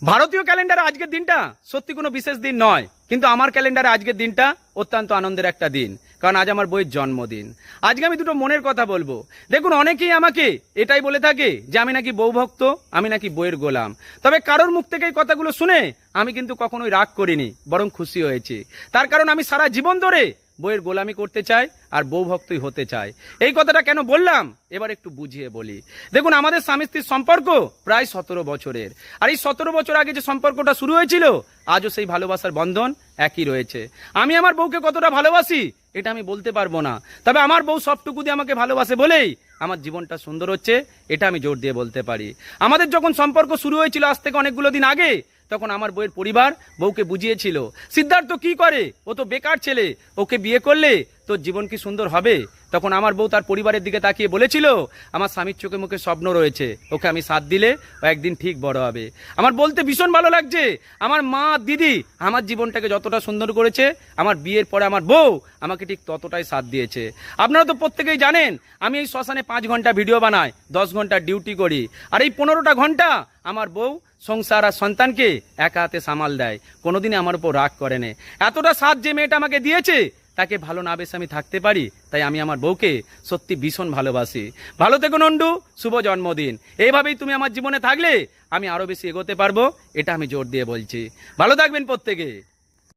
ভারতীয় ক্যালেন্ডারে আজকের দিনটা সত্যি কোনো বিশেষ দিন নয়, কিন্তু আমার ক্যালেন্ডারে আজকের দিনটা অত্যন্ত আনন্দের একটা দিন, কারণ আজ আমার বইয়ের জন্মদিন। আজকে আমি দুটো মনের কথা বলবো। দেখুন, অনেকেই আমাকে এটাই বলে থাকে যে আমি নাকি বউ ভক্ত, আমি নাকি বইয়ের গোলাম। তবে কারোর মুখ থেকে এই কথাগুলো শুনে আমি কিন্তু কখনোই রাগ করিনি, বরং খুশি হয়েছি। তার কারণ আমি সারা জীবন ধরে বইয়ের গোলামি করতে চাই আর বউ ভক্তই হতে চাই। এই কথাটা কেন বললাম এবার একটু বুঝিয়ে বলি। দেখুন, আমাদের স্বামী স্ত্রীর সম্পর্ক প্রায় 17 বছরের, আর এই 17 বছর আগে যে সম্পর্কটা শুরু হয়েছিল আজও সেই ভালোবাসার বন্ধন একই রয়েছে। আমি আমার বউকে কতটা ভালোবাসি এটা আমি বলতে পারবো না, তবে আমার বউ সবটুকু দিয়ে আমাকে ভালোবাসে বলেই আমার জীবনটা সুন্দর হচ্ছে, এটা আমি জোর দিয়ে বলতে পারি। আমাদের যখন সম্পর্ক শুরু হয়েছিল আজ থেকে অনেকগুলো দিন আগে, তখন আমার বউয়ের পরিবার বউকে বুঝিয়েছিল, সিদ্ধার্থ কি করে, ও তো বেকার ছেলে, ওকে বিয়ে করলে তোর জীবন কি সুন্দর হবে। তখন আমার বউ তার পরিবারের দিকে তাকিয়ে বলেছিল, আমার স্বামীর চোখে মুখে স্বপ্ন রয়েছে, ওকে আমি সাথ দিলে ও একদিন ঠিক বড় হবে। আমার বলতে ভীষণ ভালো লাগছে, আমার মা দিদি আমার জীবনটাকে যতটা সুন্দর করেছে, আমার বিয়ের পরে আমার বউ আমাকে ঠিক ততটাই সাথ দিয়েছে। আপনারা তো প্রত্যেকেই জানেন আমি এই শ্মশানে 5 ঘন্টা ভিডিও বানাই, 10 ঘন্টা ডিউটি করি, আর এই 15টা ঘন্টা আমার বউ সংসার আর সন্তানকে একা হাতে সামাল দেয়, কোনোদিনই আমার উপর রাগ করে না। এতটা সাথ যে মেয়েটা আমাকে দিয়েছে তাকে ভালো না বেশে আমি থাকতে পারি, তাই আমি আমার বউকে সত্যি ভীষণ ভালোবাসি। ভালো থেকো নন্টু, শুভ জন্মদিন। এইভাবেই তুমি আমার জীবনে থাকলে আমি আরো বেশি এগোতে পারবো, এটা আমি জোর দিয়ে বলছি। ভালো থাকবেন প্রত্যেকে।